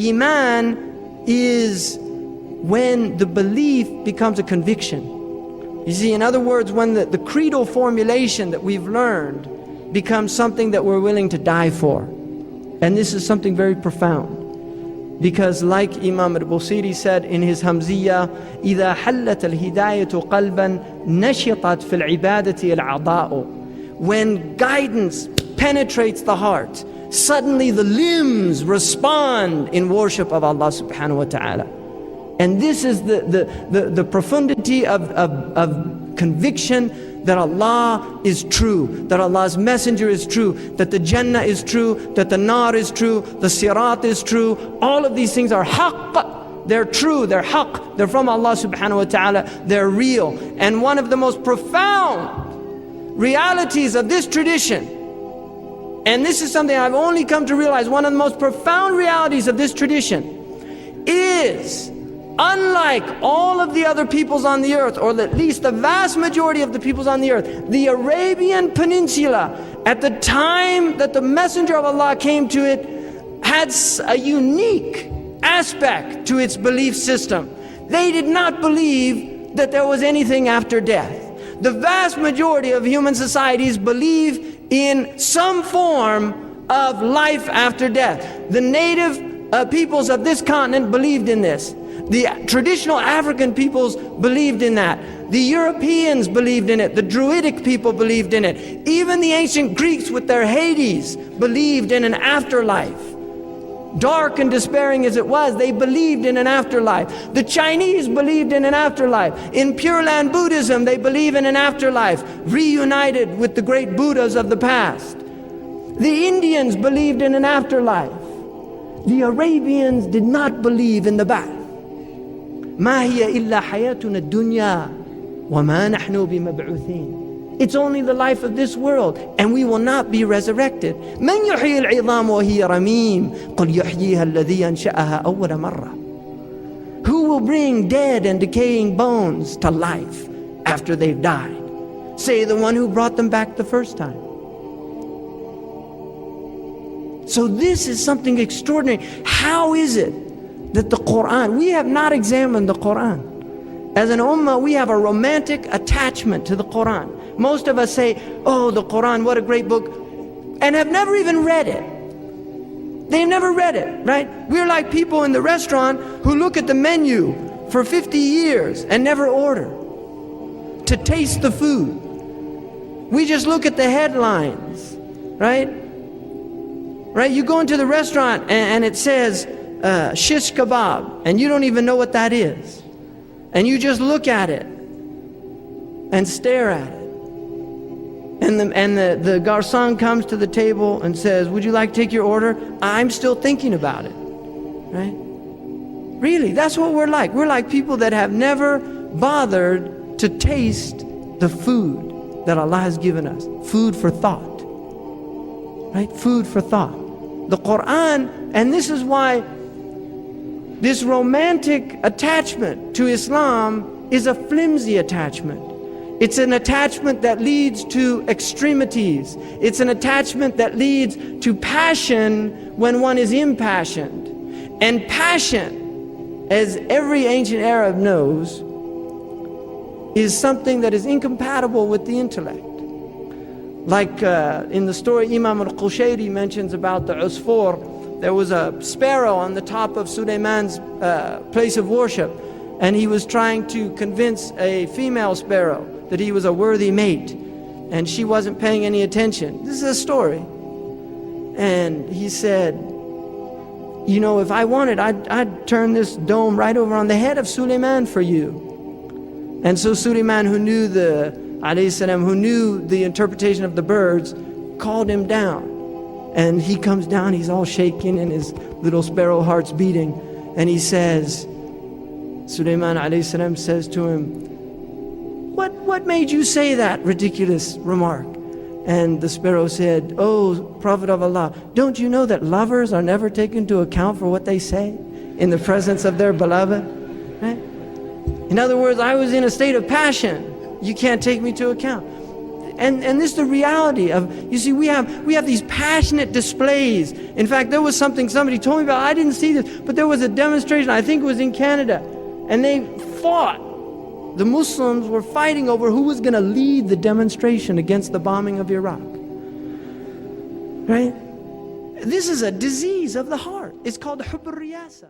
Iman is when the belief becomes a conviction. You see, in other words, when the creedal formulation that we've learned becomes something that we're willing to die for. And this is something very profound. Because like Imam al-Busiri said in his Hamziyya, إِذَا حَلَّتَ الْهِدَايَةُ قَلْبًا نَشِطَتْ فِي الْعِبَادَةِ الْعَضَاءُ. When guidance penetrates the heart, suddenly the limbs respond in worship of Allah subhanahu wa ta'ala. And this is the profundity of conviction that Allah is true, that Allah's messenger is true, that the Jannah is true, that the Nar is true, the Sirat is true. All of these things are haqq. They're true, they're haqq, they're from Allah subhanahu wa ta'ala, they're real. And one of the most profound realities of this tradition, and this is something I've only come to realize, one of the most profound realities of this tradition is, unlike all of the other peoples on the earth, or at least the vast majority of the peoples on the earth, the Arabian Peninsula, at the time that the Messenger of Allah came to it, had a unique aspect to its belief system. They did not believe that there was anything after death. The vast majority of human societies believe in some form of life after death. The native peoples of this continent believed in this. The traditional African peoples believed in that. The Europeans believed in it. The Druidic people believed in it. Even the ancient Greeks with their Hades believed in an afterlife. Dark and despairing as it was, they believed in an afterlife. The Chinese believed in an afterlife. In Pure Land Buddhism, they believe in an afterlife, reunited with the great Buddhas of the past. The Indians believed in an afterlife. The Arabians did not believe in the ba'th. ما هي إلا حياتنا الدنيا وما نحن بمبعوثين. It's only the life of this world, and we will not be resurrected. من يحيي العظام وهي رميم قل يحييها الذي أنشأها أول مرة. Who will bring dead and decaying bones to life after they've died? Say the one who brought them back the first time. So this is something extraordinary. How is it that the Quran, we have not examined the Quran. As an ummah, we have a romantic attachment to the Quran. Most of us say, oh, the Quran, what a great book, and have never even read it. They've never read it, right? We're like people in the restaurant who look at the menu for 50 years and never order to taste the food. We just look at the headlines, right? Right? You go into the restaurant and it says, shish kebab, and you don't even know what that is, and you just look at it and stare at it, and the garçon comes to the table and says, would you like to take your order? I'm still thinking about it, right? Really, that's what we're like. We're like people that have never bothered to taste the food that Allah has given us. Food for thought, right? Food for thought. The Quran, and this is why this romantic attachment to Islam is a flimsy attachment. It's an attachment that leads to extremities. It's an attachment that leads to passion when one is impassioned. And passion, as every ancient Arab knows, is something that is incompatible with the intellect. Like in the story Imam al-Qushayri mentions about the Usfur, there was a sparrow on the top of Suleiman's place of worship, and he was trying to convince a female sparrow that he was a worthy mate, and she wasn't paying any attention. This is a story. And he said, you know, if I wanted, I'd turn this dome right over on the head of Suleiman for you. And so Suleiman, who knew who knew the interpretation of the birds, called him down. And he comes down, he's all shaking and his little sparrow heart's beating. And he says, Sulaiman alayhi salam says to him, what made you say that ridiculous remark? And the sparrow said, oh, Prophet of Allah, don't you know that lovers are never taken into account for what they say in the presence of their beloved? Right? In other words, I was in a state of passion. You can't take me to account. And this is the reality of, you see, we have these passionate displays. In fact, there was something somebody told me about, I didn't see this, but there was a demonstration, I think it was in Canada, and they fought. The Muslims were fighting over who was going to lead the demonstration against the bombing of Iraq. Right? This is a disease of the heart. It's called hubb al-riyasa.